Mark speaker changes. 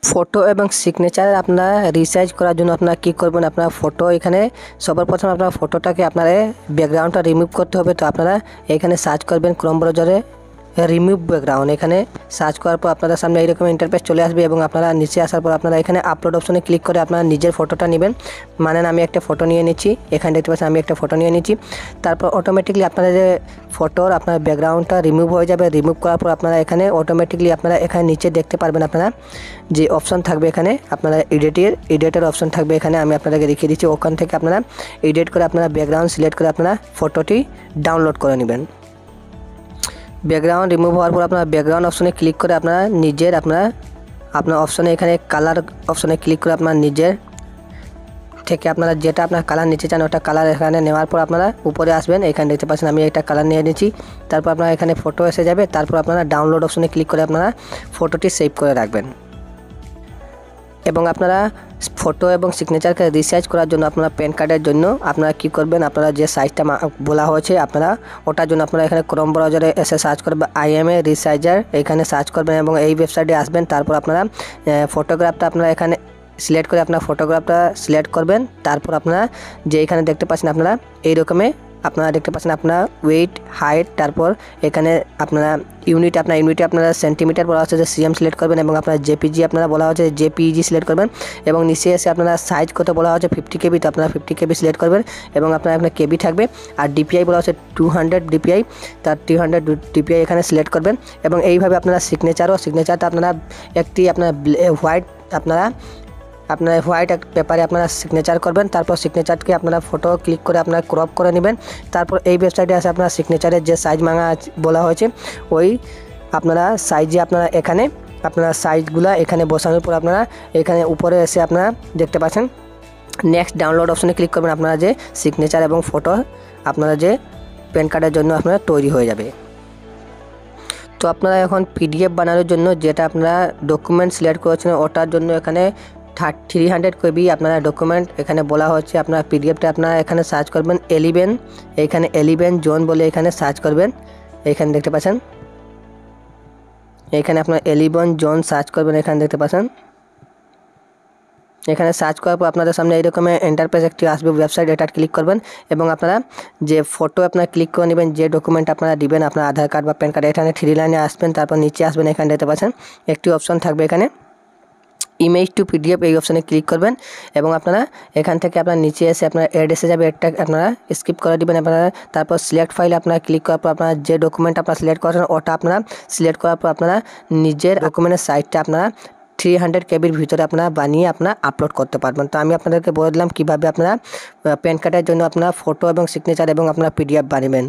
Speaker 1: Photo এবং signature আপনারা resize করার জন্য আপনারা কী করবেন, আপনারা ফটো এখানে সবার প্রথমে আপনারা ফটোটাকে আপনার ব্যাকগ্রাউন্ডটা রিমুভ করতে হবে। তো আপনারা এখানে সার্চ করবেন ক্রোম ব্রাউজারে রিমুভ ব্যাকগ্রাউন্ড। এখানে সার্চ করার পর আপনাদের সামনে এইরকম ইন্টারফেস চলে আসবে এবং আপনারা নিচে আসার পর আপনারা এখানে আপলোড অপশনে ক্লিক করে আপনারা নিজের ফটোটা নেবেন। মানে আমি একটা ফটো নিয়ে নিচ্ছি, এখানে দেখতে পাচ্ছেন আমি একটা ফটো নিয়ে নিচ্ছি। তারপর অটোমেটিকলি আপনারা যে ফটোর আপনার ব্যাকগ্রাউন্ডটা রিমুভ হয়ে যাবে। রিমুভ করার পর আপনারা এখানে অটোমেটিকলি আপনারা এখানে নিচে দেখতে পারবেন আপনারা যে অপশন থাকবে এখানে আপনারা এডিটের অপশন থাকবে। এখানে আমি আপনাদেরকে দেখিয়ে দিচ্ছি, ওখান থেকে আপনারা এডিট করে আপনারা ব্যাকগ্রাউন্ড সিলেক্ট করে আপনারা ফটোটি ডাউনলোড করে নেবেন। ব্যাকগ্রাউন্ড রিমুভ হওয়ার পর আপনারা ব্যাকগ্রাউন্ড অপশনে ক্লিক করে আপনারা নিজের আপনার অপশনে এখানে কালার অপশনে ক্লিক করে আপনার নিজের থেকে আপনারা যেটা আপনার কালার নিতে চান ওটা কালার এখানে নেওয়ার পর আপনারা উপরে আসবেন। এখানে দেখতে পাচ্ছেন আমি একটা কালার নিয়ে নিয়েছি। তারপর আপনারা এখানে ফটো এসে যাবে। তারপর আপনারা ডাউনলোড অপশনে ক্লিক করে আপনারা ফটোটি সেভ করে রাখবেন। এবং আপনারা ফটো এবং সিগনেচারকে রিসাইজ করার জন্য আপনারা প্যান কার্ডের জন্য আপনারা কী করবেন, আপনারা যে সাইজটা বলা হয়েছে আপনারা ওটার জন্য আপনারা এখানে ক্রোম ব্রাউজারে এসে সার্চ করবেন IMA রিসাইজার, এখানে সার্চ করবেন এবং এই ওয়েবসাইটে আসবেন। তারপর আপনারা ফটোগ্রাফটা আপনারা এখানে সিলেক্ট করে আপনার ফটোগ্রাফটা সিলেক্ট করবেন। তারপর আপনারা যে এখানে দেখতে পাচ্ছেন আপনারা এই রকমে আপনারা দেখতে পাচ্ছেন আপনার ওয়েট হাইট, তারপর এখানে আপনারা ইউনিটে আপনারা সেন্টিমিটার বলা হচ্ছে যে CM সিলেক্ট করবেন এবং আপনার JPG আপনারা বলা হচ্ছে JPEG সিলেক্ট করবেন এবং নিচে এসে আপনারা সাইজ কত বলা হচ্ছে 50 KB, তো আপনারা 50 KB সিলেক্ট করবেন এবং আপনার KB থাকবে। আর DPI বলা হচ্ছে 200 DPI, তার 200 DPI এখানে সিলেক্ট করবেন এবং এইভাবে আপনারা সিগনেচারটা আপনারা একটি আপনার হোয়াইট আপনার হোয়াইট পেপারে আপনারা সিগনেচার করবেন। তারপর সিগনেচারকে আপনারা ফটো ক্লিক করে আপনারা ক্রপ করে নেবেন। তারপর এই ওয়েবসাইটে আসে আপনারা সিগনেচারের যে সাইজ মাঙা বলা হয়েছে ওই আপনারা সাইজে আপনারা এখানে আপনারা সাইজগুলো এখানে বসানোর পর আপনারা এখানে উপরে এসে আপনারা দেখতে পাচ্ছেন নেক্সট ডাউনলোড অপশনে ক্লিক করবেন। আপনারা যে সিগনেচার এবং ফটো আপনারা যে প্যান কার্ডের জন্য আপনারা তৈরি হয়ে যাবে। তো আপনারা এখন PDF বানানোর জন্য যেটা আপনারা ডকুমেন্ট সিলেক্ট করেছেন ওটার জন্য এখানে 300 KB আপনারা ডকুমেন্ট এখানে বলা হচ্ছে। আপনারা PDFটা আপনারা এখানে সার্চ করবেন 11, এখানে 11 জোন বলে এখানে সার্চ করবেন। এখানে দেখতে পাচ্ছেন এখানে আপনার 11 জোন সার্চ করবেন। এখানে দেখতে পাচ্ছেন এখানে সার্চ করার পর আপনাদের সামনে এইরকম ইন্টারফেস একটি আসবে ওয়েবসাইট, এটা ক্লিক করবেন এবং আপনারা যে ফটো আপনারা ক্লিক করে নেবেন, যে ডকুমেন্ট আপনারা দিবেন আপনার আধার কার্ড বা প্যান কার্ড, এখানে 3 লাইনে আসবেন। তারপর নিচে আসবেন, এখানে দেখতে পাচ্ছেন একটি অপশন থাকবে এখানে ইমেজ টু PDF, এই অপশানে ক্লিক করবেন এবং আপনারা এখান থেকে আপনার নিচে এসে আপনার অ্যাড এসে যাবে, অ্যাডটা আপনারা স্কিপ করে দিবেন আপনারা। তারপর সিলেক্ট ফাইলে আপনারা ক্লিক করার পর আপনারা যে ডকুমেন্ট আপনারা সিলেক্ট করেন ওটা আপনারা সিলেক্ট করার পর আপনারা নিজের ডকুমেন্টের সাইজটা আপনারা 300 KBর ভিতরে আপনারা বানিয়ে আপনারা আপলোড করতে পারবেন। তো আমি আপনাদেরকে বলে দিলাম কীভাবে আপনারা প্যান কার্ডের জন্য আপনারা ফটো এবং সিগনেচার এবং আপনারা PDF বানাবেন।